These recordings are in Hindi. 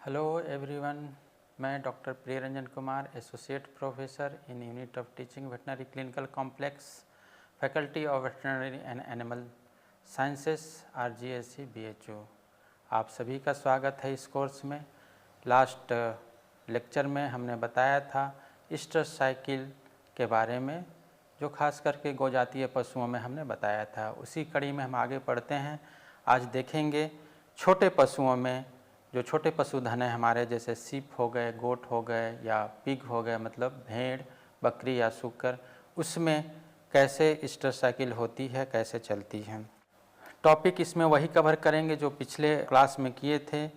हेलो एवरीवन, मैं doctor Priyaranjan Kumar, associate professor in unit of teaching veterinary clinical complex, faculty of veterinary and animal sciences, RGSC BHU। आप सभी का स्वागत है इस कोर्स में। लास्ट लेक्चर में हमने बताया था स्ट्रेस साइकिल के बारे में, जो खास करके गौजातीय पशुओं में हमने बताया था। उसी कड़ी में हम आगे बढ़ते हैं। आज देखेंगे छोटे पशुओं में, जो छोटे पशुधन हैं हमारे, जैसे सीप हो गए, गोट हो गए या पिग हो गए, मतलब भेड़, बकरी या सूकर, उसमें कैसे स्ट्रेस साइकिल होती है, कैसे चलती है। टॉपिक इसमें वही कवर करेंगे जो पिछले क्लास में किए थे,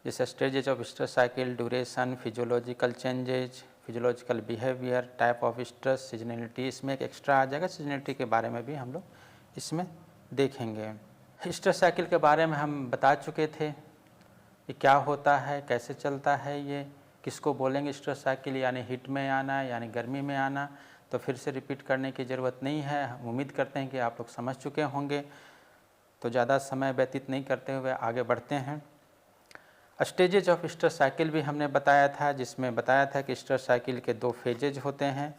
जैसे stages of stress cycle, duration, physiological changes, physiological behaviour, type of stress, seasonality. इसमें एक एक्स्ट्रा आ जाएगा, सीजनलिटी के बारे में भी हम लोग इसमें देखेंगे। स्ट्रेस साइकिल के बारे में हम बता चुके थे कि क्या होता है, कैसे चलता है, ये किसको बोलेंगे स्ट्रेस साइकिल, यानी हीट में आना, यानी गर्मी में आना। तो फिर से रिपीट करने की ज़रूरत नहीं है। हम उम्मीद करते हैं कि आप लोग समझ चुके होंगे, तो ज़्यादा समय व्यतीत नहीं करते हुए आगे बढ़ते हैं। स्टेजेज ऑफ स्ट्रेस साइकिल भी हमने बताया था, जिसमें बताया था कि स्ट्रेस साइकिल के 2 फेजेज होते हैं,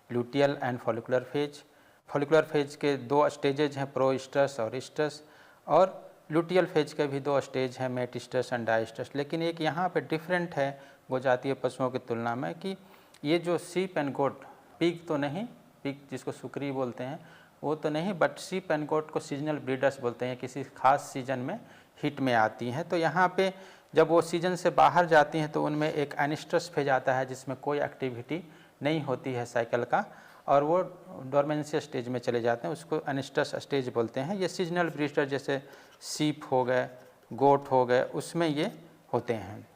luteal and follicular phase. Follicular phase के 2 स्टेजेज हैं, प्रो स्ट्रेस और स्ट्रेस, और ल्यूटियल फेज के भी 2 स्टेज हैं, metestrus and diestrus. लेकिन एक यहाँ पे डिफरेंट है गौजातीय पशुओं की तुलना में, कि ये जो सीप एंड गोट, पिग तो नहीं, पिग जिसको सुकरी बोलते हैं वो तो नहीं, बट सीप एंड गोट को सीजनल ब्रीडर्स बोलते हैं, किसी खास सीजन में हीट में आती हैं। तो यहाँ पे जब वो सीजन से बाहर जाती हैं तो उनमें एक एनिस्ट्रस फेज आता है, जिसमें कोई एक्टिविटी नहीं होती है साइकिल का, और वो डोरमेंसी स्टेज में चले जाते हैं, उसको एनिस्ट्रस स्टेज बोलते हैं। ये सीजनल ब्रीडर जैसे सीप हो गए, गोट हो गए, उसमें ये होते हैं।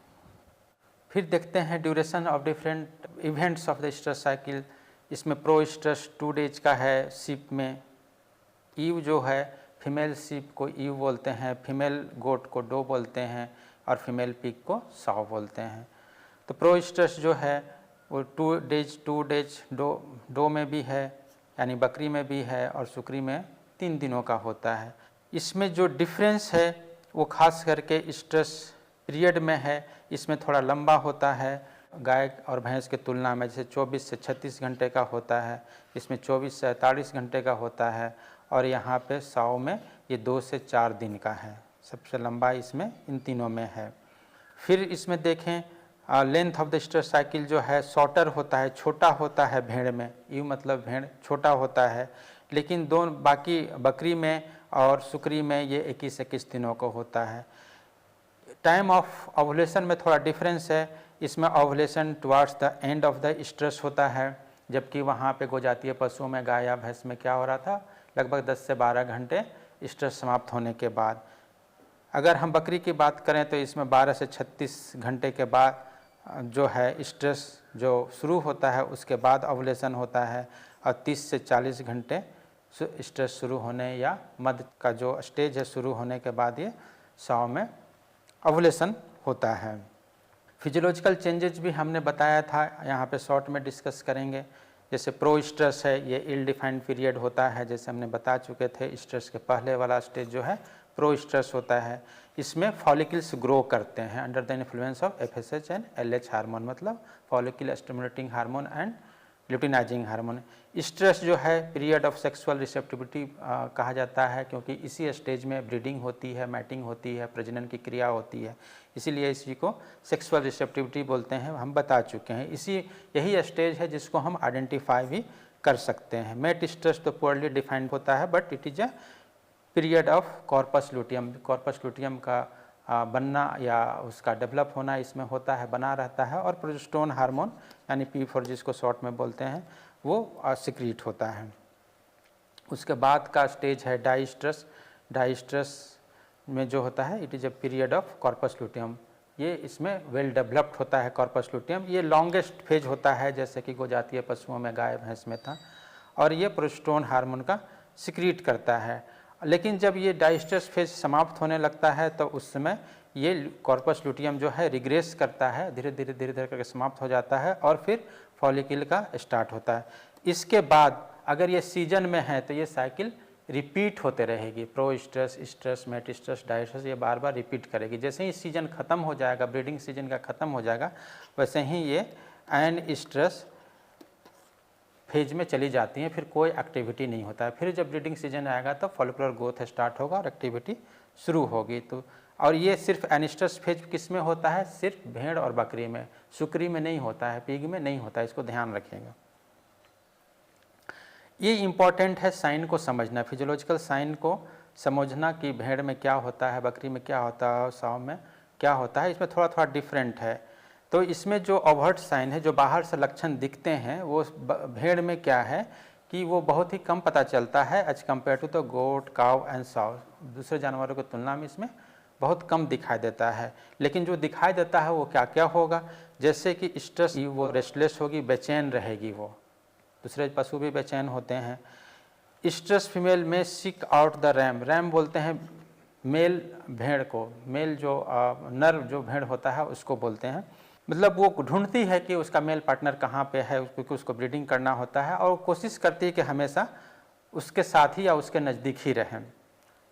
फिर देखते हैं duration of different events of the stress cycle. इसमें प्रो स्ट्रेस 2 डेज का है सीप में। ईव जो है, फीमेल सीप को ईव बोलते हैं, फीमेल गोट को डो बोलते हैं, और फीमेल पिग को साव बोलते हैं। तो प्रो स्ट्रेस जो है वो 2 डेज डो में भी है, यानी बकरी में भी है, और सुकरी में 3 दिनों का होता है। इसमें जो डिफरेंस है वो खास करके स्ट्रेस पीरियड में है। इसमें थोड़ा लंबा होता है गाय और भैंस की तुलना में, जैसे 24 से 36 घंटे का होता है, इसमें 24 से 48 घंटे का होता है, और यहाँ पे साव में ये 2 से 4 दिन का है। सबसे लंबा इसमें इन तीनों में है। फिर इसमें देखें length of the stress cycle जो है शॉर्टर होता है, छोटा होता है भेड़ में। यू मतलब भेड़ छोटा होता है, लेकिन दोनों बाकी बकरी में और सुकरी में ये 21 दिनों को होता है। टाइम ऑफ ओवुलेशन में थोड़ा डिफरेंस है। इसमें ovulation towards the end of the stress होता है, जबकि वहाँ पे गौजातीय पशुओं में, गाय या भैंस में क्या हो रहा था, लगभग 10 से 12 घंटे स्ट्रेस समाप्त होने के बाद। अगर हम बकरी की बात करें तो इसमें 12 से 36 घंटे के बाद जो है स्ट्रेस जो शुरू होता है, उसके बाद ओवुलेशन होता है, और 30 से 40 घंटे स्ट्रेस शुरू होने या मध्य का जो स्टेज है शुरू होने के बाद ये साव में ओवुलेशन होता है। फिजियोलॉजिकल चेंजेस भी हमने बताया था, यहाँ पे शॉर्ट में डिस्कस करेंगे। जैसे प्रो स्ट्रेस है, ये इल डिफाइंड पीरियड होता है, जैसे हमने बता चुके थे। स्ट्रेस के पहले वाला स्टेज जो है प्रो स्ट्रेस होता है। इसमें फॉलिकल्स ग्रो करते हैं under the influence of FSH and LH hormone, मतलब follicle stimulating hormone and luteinizing hormone. Stress जो है पीरियड ऑफ सेक्सुअल रिसेप्टिविटी कहा जाता है, क्योंकि इसी स्टेज में ब्रीडिंग होती है, मैटिंग होती है, प्रजनन की क्रिया होती है, इसीलिए इसी को सेक्सुअल रिसेप्टिविटी बोलते हैं। हम बता चुके हैं। यही स्टेज है जिसको हम आइडेंटिफाई भी कर सकते हैं। मेट स्ट्रेस तो पुअरली डिफाइंड होता है, but it is a period of corpus luteum. Corpus luteum का बनना या उसका डेवलप होना इसमें होता है, बना रहता है, और प्रोजेस्टेरोन हार्मोन यानी P4 जिसको शॉर्ट में बोलते हैं, वो सिक्रीट होता है। उसके बाद का स्टेज है डाई स्ट्रेस। डाई स्ट्रेस में जो होता है, it is a period of corpus luteum. ये इसमें वेल डेवलप्ड होता है कॉर्पस लूटियम। ये लॉन्गेस्ट फेज होता है, जैसे कि गौजातीय पशुओं में, गाय भैंस में था, और ये प्रोजेस्टेरोन हार्मोन का सिक्रीट करता है। लेकिन जब ये डाई स्ट्रेस फेज समाप्त होने लगता है तो उस समय ये कॉर्पस लूटियम जो है रिग्रेस करता है, धीरे धीरे करके समाप्त हो जाता है, और फिर फॉलिकल का स्टार्ट होता है। इसके बाद अगर ये सीजन में है तो ये साइकिल रिपीट होते रहेगी, pro stress, stress, met stress, distress, ये बार बार रिपीट करेगी। जैसे ही सीजन ख़त्म हो जाएगा, ब्रीडिंग सीजन का ख़त्म हो जाएगा, वैसे ही ये एंड स्ट्रेस फेज में चली जाती हैं, फिर कोई एक्टिविटी नहीं होता है। फिर जब ब्रीडिंग सीजन आएगा तो फॉलिकुलर ग्रोथ स्टार्ट होगा और एक्टिविटी शुरू होगी। तो और ये सिर्फ एनिस्ट्रस फेज किस में होता है? सिर्फ भेड़ और बकरी में, सुकरी में नहीं होता है, पिग में नहीं होता है, इसको ध्यान रखिएगा। ये इम्पॉर्टेंट है साइन को समझना, फिजियोलॉजिकल साइन को समझना कि भेड़ में क्या होता है, बकरी में क्या होता है, साव में क्या होता है। इसमें थोड़ा थोड़ा डिफरेंट है। तो इसमें जो ओवर्ट साइन है, जो बाहर से लक्षण दिखते हैं, वो भेड़ में क्या है कि वो बहुत ही कम पता चलता है एज कम्पेयर टू द गोट, काव एंड साव। दूसरे जानवरों की तुलना में इसमें बहुत कम दिखाई देता है। लेकिन जो दिखाई देता है वो क्या क्या होगा? जैसे कि स्ट्रेस, वो रेस्टलेस होगी, बेचैन रहेगी। वो दूसरे पशु भी बेचैन होते हैं। स्ट्रेस फीमेल में seek out the RAM, RAM बोलते हैं मेल भेड़ को, मेल जो नर जो भेड़ होता है उसको बोलते हैं। मतलब वो ढूंढती है कि उसका मेल पार्टनर कहाँ पे है, क्योंकि उसको ब्रीडिंग करना होता है, और कोशिश करती है कि हमेशा उसके साथ ही या उसके नज़दीक ही रहें।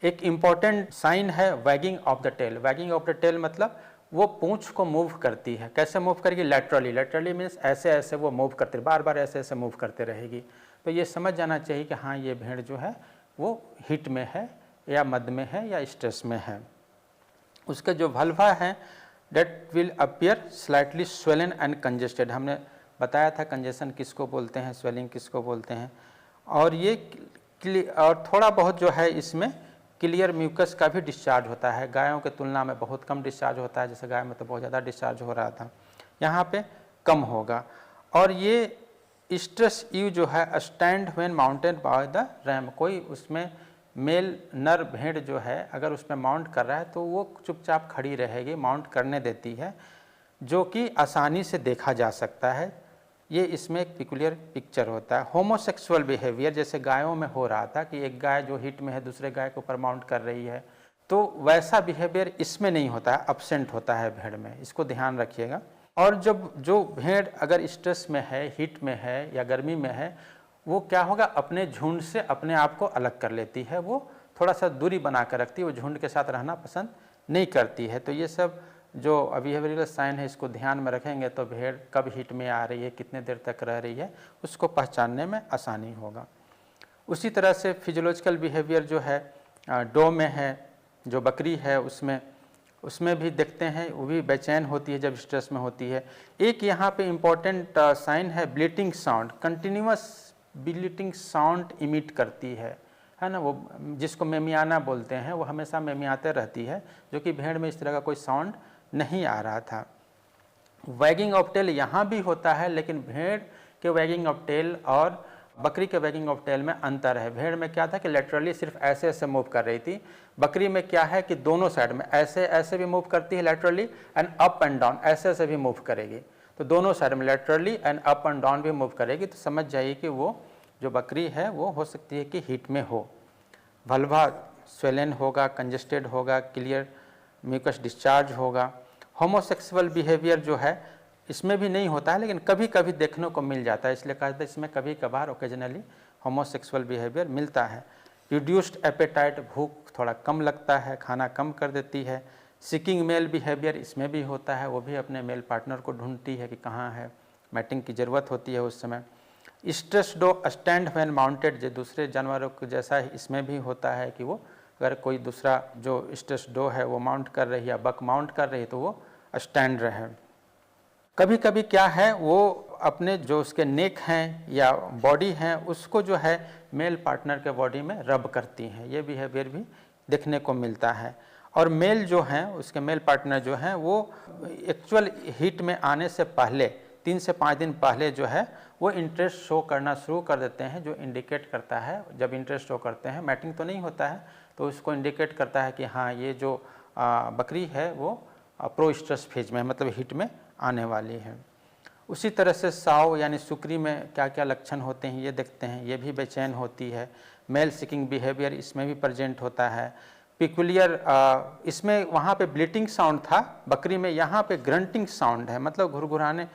एक इम्पॉर्टेंट साइन है wagging of the tail. Wagging of the tail मतलब वो पूंछ को मूव करती है। कैसे मूव करेगी? लैटरली। लैटरली मीन्स ऐसे ऐसे वो मूव करती, बार बार ऐसे ऐसे मूव करते रहेगी। तो ये समझ जाना चाहिए कि हाँ, ये भेड़ जो है वो हीट में है या मद में है या स्ट्रेस में है। उसके जो वल्वा है that will appear slightly swollen and congested. हमने बताया था कंजेशन किसको बोलते हैं, स्वेलिंग किसको बोलते हैं। और ये और थोड़ा बहुत जो है इसमें क्लियर म्यूकस का भी डिस्चार्ज होता है। गायों के तुलना में बहुत कम डिस्चार्ज होता है, जैसे गाय में तो बहुत ज़्यादा डिस्चार्ज हो रहा था, यहाँ पे कम होगा। और ये स्ट्रेस यू जो है stand when mounted by the RAM, कोई उसमें मेल नर भेड़ जो है अगर उसमें माउंट कर रहा है तो वो चुपचाप खड़ी रहेगी, माउंट करने देती है, जो कि आसानी से देखा जा सकता है। ये इसमें एक पिकुलियर पिक्चर होता है। होमोसेक्सुअल बिहेवियर जैसे गायों में हो रहा था कि एक गाय जो हिट में है दूसरे गाय के ऊपर माउंट कर रही है, तो वैसा बिहेवियर इसमें नहीं होता है, अब्सेंट होता है भेड़ में, इसको ध्यान रखिएगा। और जब जो भेड़ अगर स्ट्रेस में है, हीट में है या गर्मी में है, वो क्या होगा, अपने झुंड से अपने आप को अलग कर लेती है, वो थोड़ा सा दूरी बना कर रखती है, वो झुंड के साथ रहना पसंद नहीं करती है। तो ये सब जो बिहेवियरल साइन है इसको ध्यान में रखेंगे तो भेड़ कब हीट में आ रही है, कितने देर तक रह रही है, उसको पहचानने में आसानी होगा। उसी तरह से फिजियोलॉजिकल बिहेवियर जो है डो में है, जो बकरी है उसमें भी देखते हैं, वो भी बेचैन होती है जब स्ट्रेस में होती है। एक यहाँ पे इम्पॉर्टेंट साइन है ब्लीटिंग साउंड, कंटिन्यूअस ब्लीटिंग साउंड इमिट करती है ना, वो जिसको मेमियाना बोलते हैं, वो हमेशा मेमियाते रहती है, जो कि भेड़ में इस तरह का कोई साउंड नहीं आ रहा था। वैगिंग ऑफ टेल यहाँ भी होता है, लेकिन भेड़ के वैगिंग ऑफ टेल और बकरी के वैगिंग ऑफ टेल में अंतर है। भेड़ में क्या था कि लेटरली सिर्फ ऐसे ऐसे मूव कर रही थी, बकरी में क्या है कि दोनों साइड में ऐसे ऐसे भी मूव करती है laterally, and up and down ऐसे ऐसे भी मूव करेगी। तो दोनों साइड में laterally and up and down भी मूव करेगी। तो समझ जाइए कि वो जो बकरी है वो हो सकती है कि हीट में हो। वल्वा स्वेलन होगा, कंजेस्टेड होगा, क्लियर म्यूकस डिस्चार्ज होगा। होमोसेक्सुअल बिहेवियर जो है इसमें भी नहीं होता है, लेकिन कभी कभी देखने को मिल जाता है, इसलिए कहा जाता है इसमें कभी कभार ओकेजनली होमोसेक्सुअल बिहेवियर मिलता है। रिड्यूस्ड एपेटाइट, भूख थोड़ा कम लगता है, खाना कम कर देती है। सीकिंग मेल बिहेवियर इसमें भी होता है, वो भी अपने मेल पार्टनर को ढूंढती है कि कहाँ है, मैटिंग की ज़रूरत होती है उस समय। Estrus doe stand when mounted, जो दूसरे जानवरों को जैसा इसमें भी होता है कि वो अगर कोई दूसरा जो स्ट्रेस डो है वो माउंट कर रही है या बक माउंट कर रही है तो वो स्टैंड रहे। कभी कभी क्या है, वो अपने जो उसके नेक हैं या बॉडी हैं उसको जो है मेल पार्टनर के बॉडी में रब करती हैं, ये बिहेवियर भी देखने को मिलता है। और मेल जो हैं, उसके मेल पार्टनर जो हैं, वो एक्चुअल हीट में आने से पहले 3 से 5 दिन पहले जो है वो इंटरेस्ट शो करना शुरू कर देते हैं, जो इंडिकेट करता है, जब इंटरेस्ट शो करते हैं, मैटिंग तो नहीं होता है, तो उसको इंडिकेट करता है कि हाँ ये जो बकरी है वो प्रो स्ट्रेस फेज में, मतलब हीट में आने वाली है। उसी तरह से साव यानी सुकरी में क्या क्या लक्षण होते हैं ये देखते हैं, ये भी बेचैन होती है। मेल सीकिंग बिहेवियर इसमें भी प्रेजेंट होता है। पिकुलियर इसमें वहाँ पे ब्लीटिंग साउंड था बकरी में, यहाँ पे ग्रंटिंग साउंड है, मतलब घुरघुराने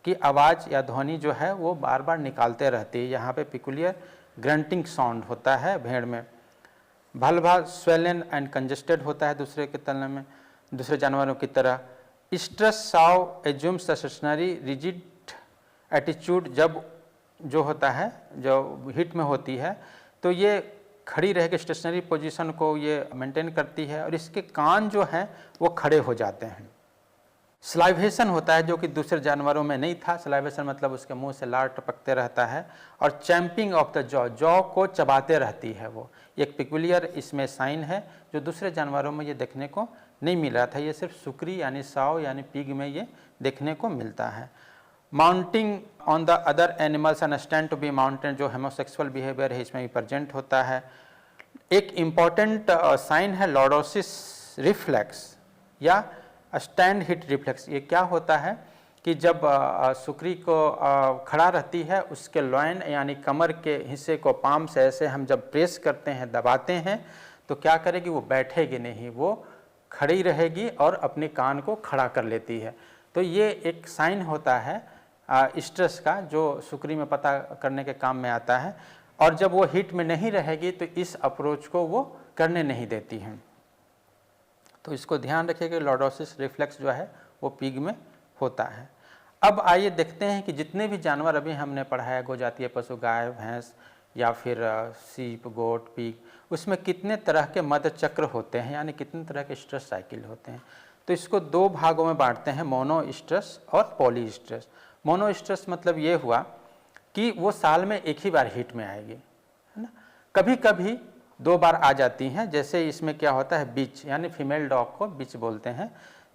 की आवाज़ या ध्वनि जो है वो बार बार निकालते रहती है। यहाँ पे पिकुलियर ग्रंटिंग साउंड होता है भेड़ में। भल्भा स्वेलन एंड कंजेस्टेड होता है दूसरे के तुलना में, दूसरे जानवरों की तरह। Estrus sow assumes the stationary rigid attitude, जब जो होता है जो हीट में होती है तो ये खड़ी रह के स्टेशनरी पोजीशन को ये मेंटेन करती है और इसके कान जो हैं वो खड़े हो जाते हैं। स्लाइवेशन होता है जो कि दूसरे जानवरों में नहीं था। स्लाइवेशन मतलब उसके मुंह से लार टपकते रहता है। और champing of the jaw, jaw को चबाते रहती है वो। एक पिकुलियर इसमें साइन है जो दूसरे जानवरों में ये देखने को नहीं मिल रहा था, ये सिर्फ सुकरी यानी साव यानी पिग में ये देखने को मिलता है। Mounting on the other animals understand to be mountain, जो हेमोसेक्सुअल बिहेवियर है इसमें भी प्रेजेंट होता है। एक इम्पॉर्टेंट साइन है लॉर्डोसिस रिफ्लेक्स या स्टैंड हिट रिफ्लेक्स। ये क्या होता है कि जब सुकरी को खड़ा रहती है उसके लॉइन यानी कमर के हिस्से को पाम से ऐसे हम जब प्रेस करते हैं, दबाते हैं, तो क्या करेगी, वो बैठेगी नहीं, वो खड़ी रहेगी और अपने कान को खड़ा कर लेती है। तो ये एक साइन होता है स्ट्रेस का जो सुकरी में पता करने के काम में आता है। और जब वो हीट में नहीं रहेगी तो इस अप्रोच को वो करने नहीं देती हैं। तो इसको ध्यान रखिएगा, लॉर्डोसिस रिफ्लेक्स जो है वो पिग में होता है। अब आइए देखते हैं कि जितने भी जानवर अभी हमने पढ़ाया, गोजातीय पशु, गाय, भैंस या फिर सीप, गोट, पिग, उसमें कितने तरह के मध्य चक्र होते हैं, यानी कितने तरह के स्ट्रेस साइकिल होते हैं। तो इसको दो भागों में बांटते हैं, मोनो स्ट्रेस और पॉली स्ट्रेस। मोनो स्ट्रेस मतलब ये हुआ कि वो साल में एक ही बार हीट में आएगी, है ना। कभी कभी 2 बार आ जाती हैं, जैसे इसमें क्या होता है, बिच यानी फीमेल डॉग को बिच बोलते हैं,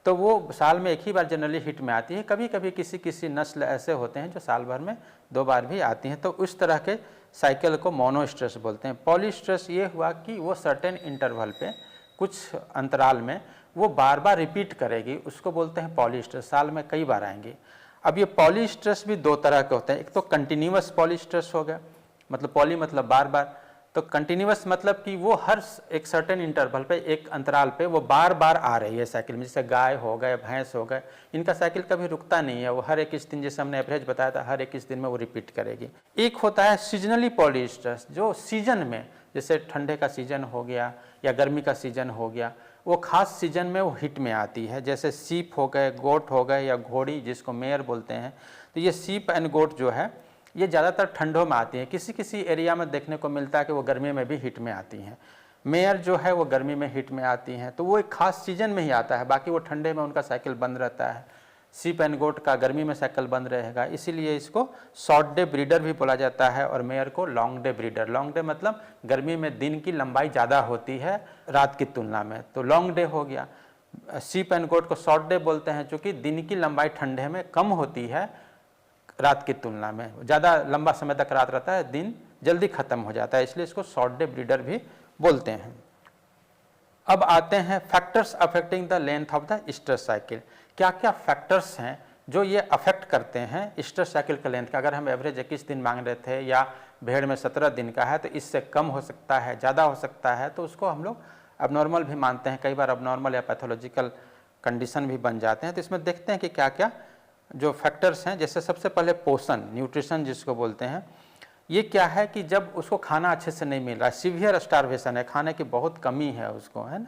तो वो साल में एक ही बार जनरली हिट में आती है। कभी कभी किसी किसी नस्ल ऐसे होते हैं जो साल भर में 2 बार भी आती हैं, तो उस तरह के साइकिल को मोनो स्ट्रेस बोलते हैं। पॉली स्ट्रेस ये हुआ कि वो सर्टेन इंटरवल पे, कुछ अंतराल में वो बार बार रिपीट करेगी, उसको बोलते हैं पॉली स्ट्रेस, साल में कई बार आएंगी। अब ये पॉली स्ट्रेस भी 2 तरह के होते हैं। एक तो कंटिन्यूअस पॉली स्ट्रेस हो गया, मतलब पॉली मतलब बार बार, तो कंटिन्यूअस मतलब कि वो हर एक सर्टेन इंटरवल पे, एक अंतराल पे वो बार बार आ रही है साइकिल में। जैसे गाय हो गए, भैंस हो गए, इनका साइकिल कभी रुकता नहीं है, वो हर 21 दिन, जैसे हमने एवरेज बताया था, हर 21 दिन में वो रिपीट करेगी। एक होता है सीजनली पॉली स्ट्रेस, जो सीजन में, जैसे ठंडे का सीजन हो गया या गर्मी का सीजन हो गया, वो खास सीजन में वो हिट में आती है। जैसे सीप हो गए, गोट हो गए या घोड़ी जिसको मेयर बोलते हैं। तो ये सीप एंड गोट जो है ये ज़्यादातर ठंडों में आती हैं। किसी किसी एरिया में देखने को मिलता है कि वो गर्मी में भी हिट में आती हैं। मेयर जो है वो गर्मी में हिट में आती हैं, तो वो एक खास सीजन में ही आता है, बाकी वो ठंडे में उनका साइकिल बंद रहता है। सीप एंड गोट का गर्मी में साइकिल बंद रहेगा, इसीलिए इसको शॉर्ट डे ब्रीडर भी बोला जाता है और मेयर को long day breeder. Long day मतलब गर्मी में दिन की लंबाई ज़्यादा होती है रात की तुलना में, तो लॉन्ग डे हो गया। सीप एंड गोट को शॉर्ट डे बोलते हैं क्योंकि दिन की लंबाई ठंडे में कम होती है रात की तुलना में, ज़्यादा लंबा समय तक रात रहता है, दिन जल्दी खत्म हो जाता है, इसलिए इसको शॉर्ट डे ब्रीडर भी बोलते हैं। अब आते हैं factors affecting the length of the stress cycle. क्या क्या फैक्टर्स हैं जो ये अफेक्ट करते हैं स्ट्रेस साइकिल का लेंथ का। अगर हम एवरेज 21 दिन मांग रहे थे या भेड़ में 17 दिन का है, तो इससे कम हो सकता है, ज़्यादा हो सकता है, तो उसको हम लोग अबनॉर्मल भी मानते हैं। कई बार अबनॉर्मल या पैथोलॉजिकल कंडीशन भी बन जाते हैं। तो इसमें देखते हैं कि क्या क्या जो फैक्टर्स हैं। जैसे सबसे पहले पोषण, न्यूट्रिशन जिसको बोलते हैं, ये क्या है कि जब उसको खाना अच्छे से नहीं मिल रहा है, सीवियर स्टारवेशन है, खाने की बहुत कमी है उसको, है ना,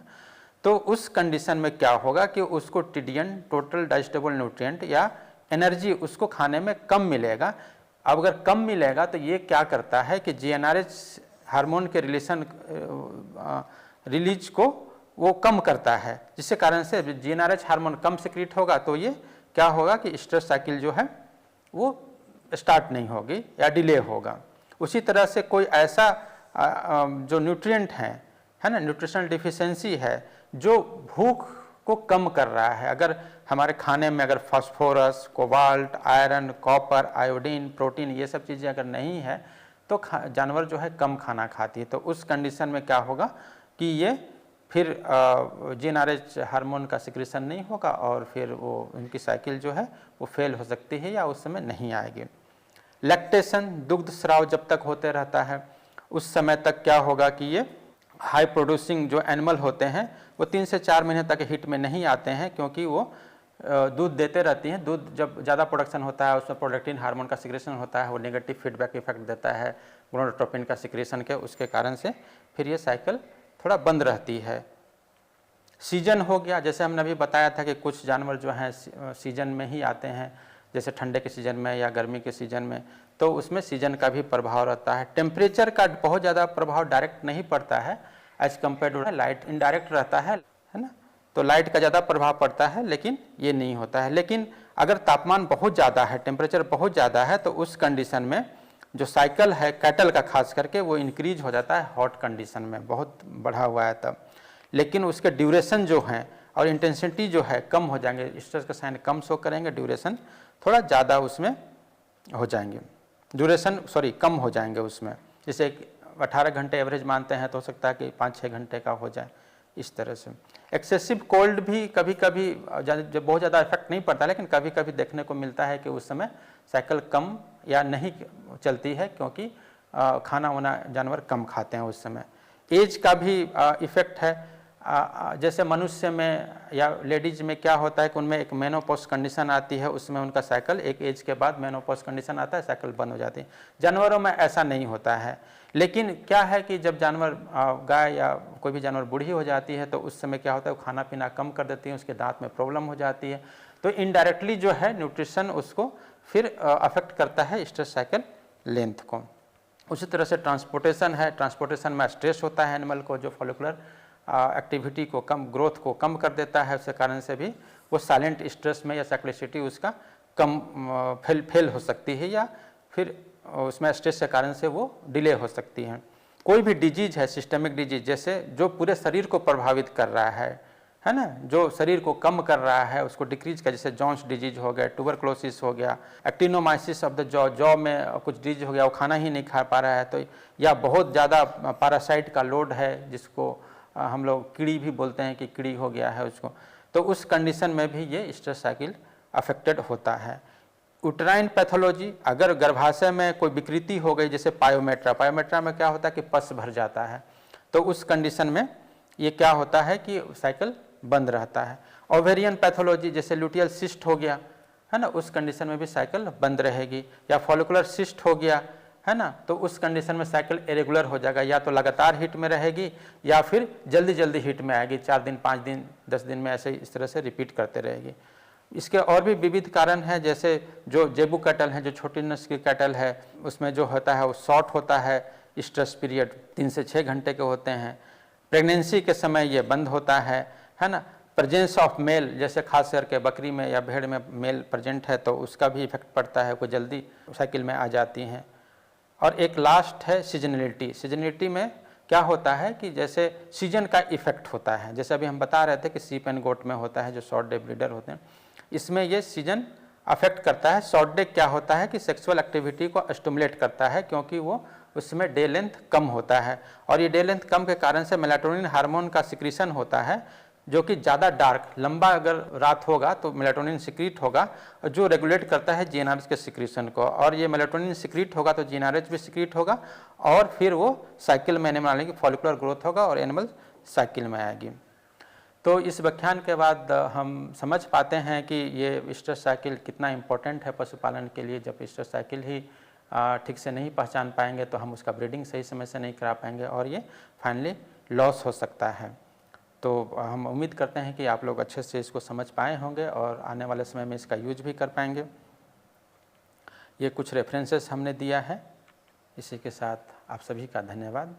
तो उस कंडीशन में क्या होगा कि उसको टीडीएन, टोटल डाइजेस्टेबल न्यूट्रिएंट या एनर्जी उसको खाने में कम मिलेगा। अब अगर कम मिलेगा तो ये क्या करता है कि जीएनआरएच हार्मोन के रिलीज को वो कम करता है, जिसके कारण से जीएनआरएच हार्मोन कम सिक्रीट होगा तो ये क्या होगा कि स्ट्रेस साइकिल जो है वो स्टार्ट नहीं होगी या डिले होगा। उसी तरह से कोई ऐसा जो न्यूट्रिएंट है ना, न्यूट्रिशनल डिफिशियंसी है जो भूख को कम कर रहा है। अगर हमारे खाने में अगर phosphorus, cobalt, iron, copper, iodine, protein, ये सब चीज़ें अगर नहीं है तो जानवर जो है कम खाना खाती है। तो उस कंडीशन में क्या होगा कि ये फिर जीएनआरएच हार्मोन का सिक्रेशन नहीं होगा और फिर वो उनकी साइकिल जो है वो फेल हो सकती है या उस समय नहीं आएगी। लैक्टेशन, दुग्ध स्राव जब तक होते रहता है उस समय तक क्या होगा कि ये हाई प्रोड्यूसिंग जो एनिमल होते हैं वो 3 से 4 महीने तक हिट में नहीं आते हैं, क्योंकि वो दूध देते रहती हैं। दूध जब ज़्यादा प्रोडक्शन होता है उसमें प्रोडक्टिन हार्मोन का सिक्रेशन होता है, वो नेगेटिव फीडबैक इफेक्ट देता है गोनाडोट्रोपिन का सिक्रेशन के उसके कारण से फिर ये साइकिल थोड़ा बंद रहती है। सीजन हो गया, जैसे हमने अभी बताया था कि कुछ जानवर जो हैं सीजन में ही आते हैं, जैसे ठंडे के सीज़न में या गर्मी के सीज़न में, तो उसमें सीजन का भी प्रभाव रहता है। टेम्परेचर का बहुत ज़्यादा प्रभाव डायरेक्ट नहीं पड़ता है as compared to light, indirect रहता है ना। तो लाइट का ज़्यादा प्रभाव पड़ता है लेकिन ये नहीं होता है। लेकिन अगर तापमान बहुत ज़्यादा है, टेम्परेचर बहुत ज़्यादा है, तो उस कंडीशन में जो साइकिल है कैटल का खास करके वो इंक्रीज हो जाता है हॉट कंडीशन में, बहुत बढ़ा हुआ है तब। लेकिन उसके ड्यूरेशन जो है और इंटेंसिटी जो है कम हो जाएंगे, स्ट्रेस का साइन कम शो करेंगे, ड्यूरेशन थोड़ा ज़्यादा उसमें हो जाएंगे, कम हो जाएंगे उसमें। जैसे 18 घंटे एवरेज मानते हैं तो हो सकता है कि 5-6 घंटे का हो जाए, इस तरह से। एक्सेसिव कोल्ड भी कभी कभी जब बहुत ज़्यादा इफेक्ट नहीं पड़ता, लेकिन कभी कभी देखने को मिलता है कि उस समय साइकिल कम या नहीं चलती है, क्योंकि खाना वाना जानवर कम खाते हैं उस समय। एज का भी इफेक्ट है। जैसे मनुष्य में या लेडीज में क्या होता है कि उनमें एक मेनोपॉज कंडीशन आती है, उसमें उनका साइकिल एक एज के बाद मेनोपॉज कंडीशन आता है, साइकिल बंद हो जाती है। जानवरों में ऐसा नहीं होता है। लेकिन क्या है कि जब जानवर गाय या कोई भी जानवर बूढ़ी हो जाती है तो उस समय क्या होता है, वो खाना पीना कम कर देती है, उसके दांत में प्रॉब्लम हो जाती है, तो इनडायरेक्टली जो है न्यूट्रिशन उसको फिर अफेक्ट करता है स्ट्रेस साइकिल लेंथ को। उसी तरह से ट्रांसपोर्टेशन है, ट्रांसपोर्टेशन में स्ट्रेस होता है एनिमल को, जो फॉलिकुलर एक्टिविटी को ग्रोथ को कम कर देता है, उसके कारण से भी वो साइलेंट स्ट्रेस में या साइक्लिसिटी उसका कम फेल हो सकती है, या फिर उसमें स्ट्रेस के कारण से वो डिले हो सकती है। कोई भी डिजीज है, सिस्टमिक डिजीज, जैसे जो पूरे शरीर को प्रभावित कर रहा है ना, जो शरीर को कम कर रहा है, उसको डिक्रीज कर, जैसे जॉन्स डिजीज हो गया, ट्यूबरक्लोसिस हो गया, एक्टिनोमाइसिस ऑफ द जॉ में कुछ डिजीज हो गया, वो खाना ही नहीं खा पा रहा है, तो या बहुत ज़्यादा पैरासाइट का लोड है, जिसको हम लोग कीड़ी भी बोलते हैं कि कीड़ी हो गया है उसको, तो उस कंडीशन में भी ये स्ट्रेस साइकिल अफेक्टेड होता है। यूट्राइन पैथोलॉजी, अगर गर्भाशय में कोई विकृति हो गई, जैसे पायोमेट्रा में क्या होता है कि पस भर जाता है, तो उस कंडीशन में ये क्या होता है कि साइकिल बंद रहता है। ओवेरियन पैथोलॉजी, जैसे ल्यूटियल सिस्ट हो गया है ना, उस कंडीशन में भी साइकिल बंद रहेगी। या फॉलिकुलर सिस्ट हो गया है ना, तो उस कंडीशन में साइकिल इरेगुलर हो जाएगा, या तो लगातार हीट में रहेगी या फिर जल्दी जल्दी हीट में आएगी, 4 दिन 5 दिन 10 दिन में ऐसे इस तरह से रिपीट करते रहेगी। इसके और भी विविध कारण हैं, जैसे जो जेबू कैटल है, जो छोटी नस्ल की कैटल है, उसमें जो होता है वो शॉर्ट होता है, स्ट्रेस पीरियड 3 से 6 घंटे के होते हैं। प्रेगनेंसी के समय ये बंद होता है ना। प्रेजेंस ऑफ मेल, जैसे खास करके बकरी में या भेड़ में मेल प्रेजेंट है तो उसका भी इफेक्ट पड़ता है, वो जल्दी साइकिल में आ जाती हैं। और एक लास्ट है सीजनलिटी। सीजनलिटी में क्या होता है कि जैसे सीजन का इफेक्ट होता है, जैसे अभी हम बता रहे थे कि सीप एंड गोट में होता है, जो शॉर्ट डे ब्रीडर होते हैं, इसमें ये सीजन अफेक्ट करता है। शॉर्ट डे क्या होता है कि सेक्सुअल एक्टिविटी को स्टिमुलेट करता है, क्योंकि वो उसमें डे लेंथ कम होता है, और ये डे लेंथ कम के कारण से मेलाटोनिन हार्मोन का सिक्रीशन होता है, जो कि ज़्यादा डार्क लंबा अगर रात होगा तो मेलाटोनिन सिक्रीट होगा, जो रेगुलेट करता है जीएनआरएच के सिक्रीशन को, और ये मेलाटोनिन सिक्रीट होगा तो जीएनआरएच भी सिक्रीट होगा, और फिर वो साइकिल में एनिमल आने की फॉलिकुलर ग्रोथ होगा और एनिमल साइकिल में आएगी। तो इस व्याख्यान के बाद हम समझ पाते हैं कि ये स्ट्रेस साइकिल कितना इम्पोर्टेंट है पशुपालन के लिए। जब स्ट्रेस साइकिल ही ठीक से नहीं पहचान पाएंगे तो हम उसका ब्रीडिंग सही समय से नहीं करा पाएंगे, और ये फाइनली लॉस हो सकता है। तो हम उम्मीद करते हैं कि आप लोग अच्छे से इसको समझ पाए होंगे और आने वाले समय में इसका यूज भी कर पाएंगे। ये कुछ रेफरेंसेस हमने दिया है। इसी के साथ आप सभी का धन्यवाद।